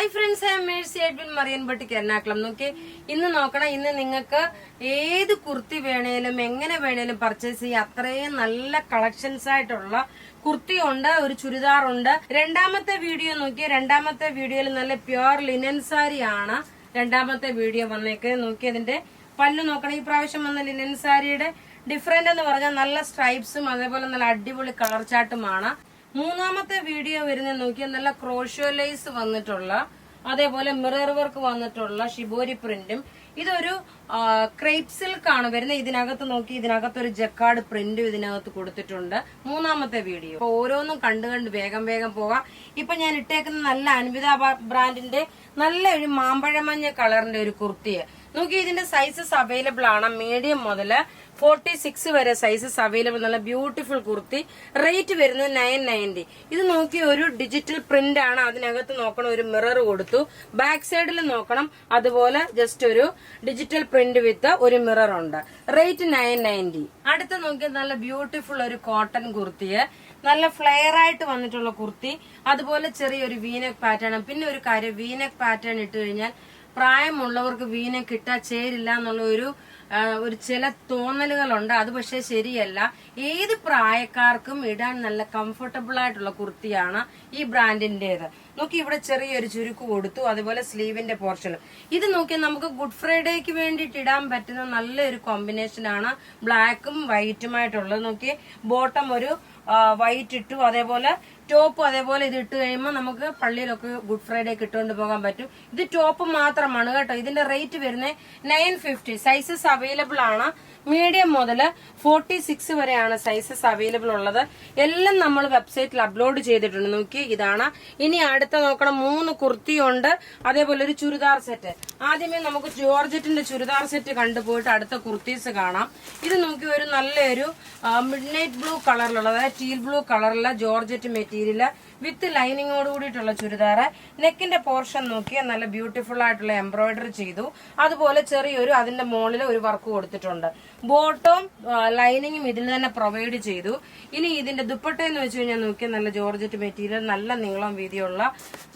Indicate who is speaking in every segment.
Speaker 1: Hi friends, I am Mercy Edwin മറിയൻപട്ടിക്ക് എറണാകുളം. നോക്കി ഇന്ന് നോക്കണം. ഇന്ന് നിങ്ങൾക്ക് ഏത് കുർത്തി വേണേലും എങ്ങനെ വേണേലും പർച്ചേസ് ചെയ്യാം. അത്രയും നല്ല കളക്ഷൻസ് ആയിട്ടുള്ള കുർത്തി ഉണ്ട്, ഒരു ചുരിദാർ ഉണ്ട്. രണ്ടാമത്തെ വീഡിയോ നോക്കി, രണ്ടാമത്തെ വീഡിയോയിൽ നല്ല പ്യുവർ ലിനൻ സാരി ആണ് രണ്ടാമത്തെ വീഡിയോ വന്നേക്ക്. നോക്കി അതിന്റെ പല്ല് നോക്കണം. ഈ പ്രാവശ്യം വന്ന ലിനൻ സാരിയുടെ ഡിഫറെന്റ് എന്ന് പറഞ്ഞാൽ നല്ല സ്ട്രൈപ്സും അതേപോലെ നല്ല അടിപൊളി കളർ ചാർട്ടുമാണ്. മൂന്നാമത്തെ വീഡിയോ വരുന്ന നോക്കിയാൽ നല്ല ക്രോഷ്യോ ലേസ് വന്നിട്ടുള്ള അതേപോലെ മിറർ വർക്ക് വന്നിട്ടുള്ള ഷിബോരി പ്രിന്റും. ഇതൊരു ക്രേപ്പ് സിൽക്ക് ആണ് വരുന്നത്. ഇതിനകത്ത് നോക്കി, ഇതിനകത്ത് ഒരു ജക്കാർഡ് പ്രിന്റും ഇതിനകത്ത് കൊടുത്തിട്ടുണ്ട്. മൂന്നാമത്തെ വീഡിയോ. അപ്പൊ ഓരോന്നും കണ്ട് വേഗം പോകാം. ഇപ്പൊ ഞാൻ ഇട്ടേക്കുന്ന നല്ല അൻവിത ബ്രാൻഡിന്റെ നല്ല ഒരു മാമ്പഴമഞ്ഞ കളറിന്റെ ഒരു കുർത്തിയെ നോക്കി. ഇതിന്റെ സൈസസ് അവൈലബിൾ ആണ്. മീഡിയം മുതൽ 46 വരെ സൈസസ് അവൈലബിൾ. നല്ല ബ്യൂട്ടിഫുൾ കുർത്തി. റേറ്റ് വരുന്നത് 990. ഇത് നോക്കി ഒരു ഡിജിറ്റൽ പ്രിന്റ് ആണ്. അതിനകത്ത് നോക്കണം, ഒരു മിറർ കൊടുത്തു. ബാക്ക് സൈഡിൽ നോക്കണം, അതുപോലെ ജസ്റ്റ് ഒരു ഡിജിറ്റൽ പ്രിന്റ് വിത്ത് ഒരു മിറർ ഉണ്ട്. റേറ്റ് 990. അടുത്ത് നോക്കിയാൽ നല്ല ബ്യൂട്ടിഫുൾ ഒരു കോട്ടൺ കുർത്തിയെ, നല്ല ഫ്ലെയർ ആയിട്ട് വന്നിട്ടുള്ള കുർത്തി. അതുപോലെ ചെറിയൊരു വീനെക്ക് പാറ്റേൺ. പിന്നെ ഒരു കാര്യം, വീനെക്ക് പാറ്റേൺ ഇട്ട് കഴിഞ്ഞാൽ പ്രായമുള്ളവർക്ക് വീനെക്ക് ഇട്ടാൽ ചേരില്ല എന്നുള്ള ഒരു ചില തോന്നലുകളുണ്ട്. അത് പക്ഷെ ശരിയല്ല. ഏത് പ്രായക്കാർക്കും ഇടാൻ നല്ല കംഫർട്ടബിൾ ആയിട്ടുള്ള കുർത്തിയാണ് ഈ ബ്രാൻഡിന്റേത്. നോക്കി, ഇവിടെ ചെറിയൊരു ചുരുക്ക് കൊടുത്തു. അതുപോലെ സ്ലീവിന്റെ പോർഷനും. ഇത് നോക്കിയാൽ നമുക്ക് ഗുഡ് ഫ്രൈഡേക്ക് വേണ്ടിയിട്ട് ഇടാൻ പറ്റുന്ന നല്ലൊരു കോമ്പിനേഷൻ ആണ്. ബ്ലാക്കും വൈറ്റുമായിട്ടുള്ളത്. നോക്കി, ബോട്ടം ഒരു വൈറ്റ് ഇട്ടു, അതേപോലെ ടോപ്പ് അതേപോലെ ഇത് ഇട്ട് കഴിയുമ്പോൾ നമുക്ക് പള്ളിയിലൊക്കെ ഗുഡ് ഫ്രൈഡേക്ക് ഇട്ടുകൊണ്ട് പോകാൻ പറ്റും. ഇത് ടോപ്പ് മാത്രമാണ് കേട്ടോ. ഇതിന്റെ റേറ്റ് വരുന്നത് 950. സൈസസ് അവൈലബിൾ ആണ്. മീഡിയം മുതൽ 46 വരെയാണ് സൈസസ് അവൈലബിൾ ഉള്ളത്. എല്ലാം നമ്മൾ വെബ്സൈറ്റിൽ അപ്ലോഡ് ചെയ്തിട്ടുണ്ട്. നോക്കി, ഇതാണ്. ഇനി അടുത്ത നോക്കണം, 3 കുർത്തിയുണ്ട്, അതേപോലെ ഒരു ചുരിദാർ സെറ്റ്. ആദ്യമേ നമുക്ക് ജോർജറ്റിന്റെ ചുരിദാർ സെറ്റ് കണ്ടുപോയിട്ട് അടുത്ത കുർത്തീസ് കാണാം. ഇത് നോക്കി, ഒരു നല്ലൊരു മിഡ് നൈറ്റ് ബ്ലൂ കളറിലുള്ള, അതായത് ടീൽ ബ്ലൂ കളറിലുള്ള ജോർജറ്റ് മെറ്റീരിയൽ വിത്ത് ലൈനിങ്ങോട് കൂടിയിട്ടുള്ള ചുരിദാറ്. നെക്കിന്റെ പോർഷൻ നോക്കിയാൽ നല്ല ബ്യൂട്ടിഫുൾ ആയിട്ടുള്ള എംബ്രോയിഡറി ചെയ്തു. അതുപോലെ ചെറിയൊരു അതിന്റെ മുകളിൽ ഒരു വർക്ക് കൊടുത്തിട്ടുണ്ട്. ബോട്ടവും ലൈനിങ്ങും ഇതിൽ തന്നെ പ്രൊവൈഡ് ചെയ്തു. ഇനി ഇതിന്റെ ദുപ്പട്ട എന്ന് വെച്ച് കഴിഞ്ഞാൽ നോക്കിയാൽ നല്ല ജോർജറ്റ് മെറ്റീരിയൽ, നല്ല നീളം വീതിയുള്ള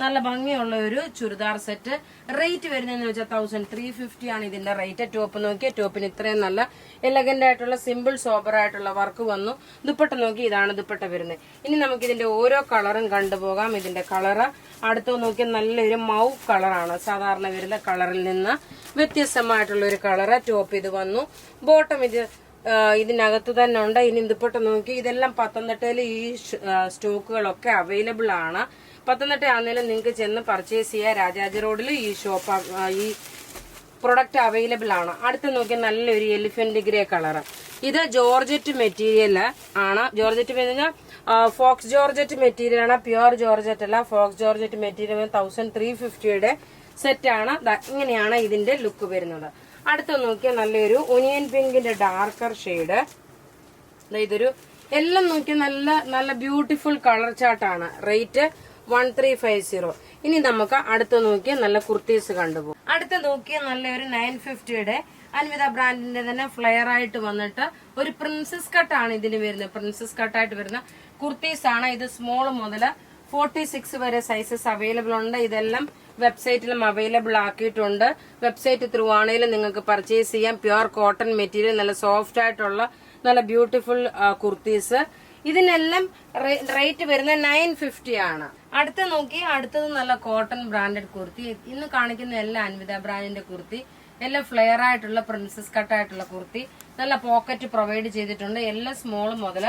Speaker 1: നല്ല ഭംഗിയുള്ള ഒരു ചുരിദാർ സെറ്റ്. റേറ്റ് വരുന്നതെന്ന് വെച്ചാൽ 1350 ആണ് ഇതിന്റെ റേറ്റ്. ടോപ്പ് നോക്കിയാൽ ടോപ്പിന് ഇത്രയും നല്ല എലഗന്റ് ആയിട്ടുള്ള സിമ്പിൾ സോബർ ആയിട്ടുള്ള വർക്ക് വന്നു. ദുപ്പട്ട നോക്കി, ഇതാണ് ദുപ്പട്ട വരുന്നത്. ഇനി നമുക്ക് ഇതിന്റെ ഓരോ കളറും കണ്ടുപോകാം. ഇതിന്റെ കളറ് അടുത്ത് നോക്കിയാൽ നല്ലൊരു മൗ കളറാണ്. സാധാരണ വരുന്ന കളറിൽ നിന്ന് വ്യത്യസ്തമായിട്ടുള്ള ഒരു കളറ്. ടോപ്പ് ഇത് വന്നു. ബോട്ടം ഇതിനകത്ത് തന്നെ ഉണ്ട്. ഇനി ദുപ്പട്ട നോക്കി, ഇതെല്ലാം പത്തനംതിട്ടയിൽ ഈ സ്റ്റോക്കുകളൊക്കെ അവൈലബിൾ ആണ്. പത്തനംതിട്ട ആണെങ്കിലും നിങ്ങൾക്ക് ചെന്ന് പർച്ചേസ് ചെയ്യാം. രാജാജി റോഡിൽ ഈ ഷോപ്പ് ഈ പ്രൊഡക്റ്റ് അവൈലബിൾ ആണ്. അടുത്ത് നോക്കി നല്ലൊരു എലിഫന്റ് ഗ്രേ കളറ്. ഇത് ജോർജറ്റ് മെറ്റീരിയൽ ആണ്. ജോർജറ്റ് പറഞ്ഞാൽ ഫോക്സ് ജോർജറ്റ് മെറ്റീരിയൽ ആണ്. പ്യുവർ ജോർജറ്റ് അല്ല, ഫോക്സ് ജോർജറ്റ് മെറ്റീരിയൽ 1350യുടെ സെറ്റ് ആണ്. ഇങ്ങനെയാണ് ഇതിന്റെ ലുക്ക് വരുന്നത്. അടുത്ത് നോക്കിയാൽ നല്ലൊരു ഒനിയൻ പിങ്കിന്റെ ഡാർക്കർ ഷെയ്ഡ്. ഇതൊരു എല്ലാം നോക്കിയാൽ നല്ല ബ്യൂട്ടിഫുൾ കളർ ചാർട്ടാണ്. റേറ്റ് 1350. ഇനി നമുക്ക് അടുത്ത് നോക്കിയാൽ നല്ല കുർത്തീസ് കണ്ടുപോകും. അടുത്ത് നോക്കിയാൽ നല്ലൊരു 950യുടെ അൻവിത ബ്രാൻഡിന്റെ തന്നെ ഫ്ലെയർ ആയിട്ട് വന്നിട്ട് ഒരു പ്രിൻസസ് കട്ടാണ് ഇതിന് വരുന്നത്. പ്രിൻസസ് കട്ടായിട്ട് വരുന്ന കുർത്തീസ് ആണ്. ഇത് സ്മോൾ മുതൽ 46 വരെ സൈസസ് അവൈലബിൾ ഉണ്ട്. ഇതെല്ലാം വെബ്സൈറ്റിലും അവൈലബിൾ ആക്കിയിട്ടുണ്ട്. വെബ്സൈറ്റ് ത്രൂ ആണെങ്കിലും നിങ്ങൾക്ക് പർച്ചേസ് ചെയ്യാം. പ്യുവർ കോട്ടൺ മെറ്റീരിയൽ, നല്ല സോഫ്റ്റ് ആയിട്ടുള്ള നല്ല ബ്യൂട്ടിഫുൾ കുർത്തീസ്. ഇതിനെല്ലാം റേറ്റ് വരുന്നത് 950 ആണ്. അടുത്ത നോക്കി, അടുത്തത് നല്ല കോട്ടൺ ബ്രാൻഡഡ് കുർത്തി. ഇന്ന് കാണിക്കുന്ന എല്ലാ അൻവിത ബ്രാൻഡിന്റെ കുർത്തി എല്ലാം ഫ്ലെയർ ആയിട്ടുള്ള പ്രിൻസസ് കട്ടായിട്ടുള്ള കുർത്തി. നല്ല പോക്കറ്റ് പ്രൊവൈഡ് ചെയ്തിട്ടുണ്ട്. എല്ലാം സ്മോൾ മുതൽ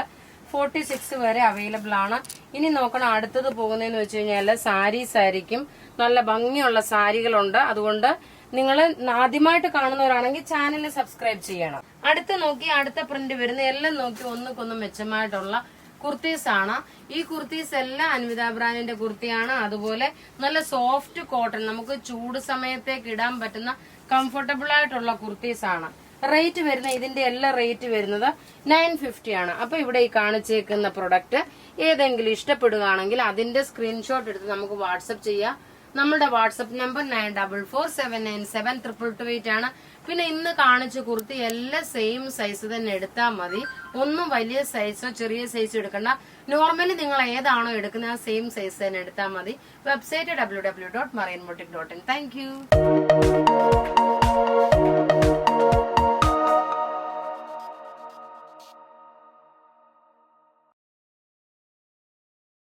Speaker 1: 46 വരെ അവൈലബിൾ ആണ്. ഇനി നോക്കണം, അടുത്തത് പോകുന്നതെന്ന് വെച്ച് കഴിഞ്ഞാൽ സാരീസ് ആയിരിക്കും. നല്ല ഭംഗിയുള്ള സാരികളുണ്ട്. അതുകൊണ്ട് നിങ്ങൾ ആദ്യമായിട്ട് കാണുന്നവരാണെങ്കിൽ ചാനൽ സബ്സ്ക്രൈബ് ചെയ്യണം. അടുത്ത് നോക്കി, അടുത്ത പ്രിന്റ് വരുന്ന എല്ലാം നോക്കി ഒന്നുകൊന്നും മെച്ചമായിട്ടുള്ള കുർത്തീസ് ആണ്. ഈ കുർത്തീസ് എല്ലാം അൻവിത ബ്രാൻഡിന്റെ കുർത്തിയാണ്. അതുപോലെ നല്ല സോഫ്റ്റ് കോട്ടൺ, നമുക്ക് ചൂട് സമയത്തേക്ക് ഇടാൻ പറ്റുന്ന കംഫർട്ടബിൾ ആയിട്ടുള്ള കുർത്തീസ് ആണ്. റേറ്റ് വരുന്ന ഇതിന്റെ എല്ലാ റേറ്റ് വരുന്നത് 950 ആണ്. അപ്പൊ ഇവിടെ ഈ കാണിച്ചേക്കുന്ന പ്രൊഡക്റ്റ് ഏതെങ്കിലും ഇഷ്ടപ്പെടുകയാണെങ്കിൽ അതിന്റെ സ്ക്രീൻഷോട്ട് എടുത്ത് നമുക്ക് വാട്സപ്പ് ചെയ്യാം. നമ്മുടെ വാട്സപ്പ് നമ്പർ 9447972228 ആണ്. പിന്നെ ഇന്ന് കാണിച്ച കുർത്തി എല്ലാം സെയിം സൈസ് തന്നെ എടുത്താൽ മതി. ഒന്നും വലിയ സൈസോ ചെറിയ സൈസോ എടുക്കണ്ട. നോർമലി നിങ്ങൾ ഏതാണോ എടുക്കുന്നത് ആ സെയിം സൈസ് തന്നെ എടുത്താൽ മതി. Website www.marianboutique.in. Thank you.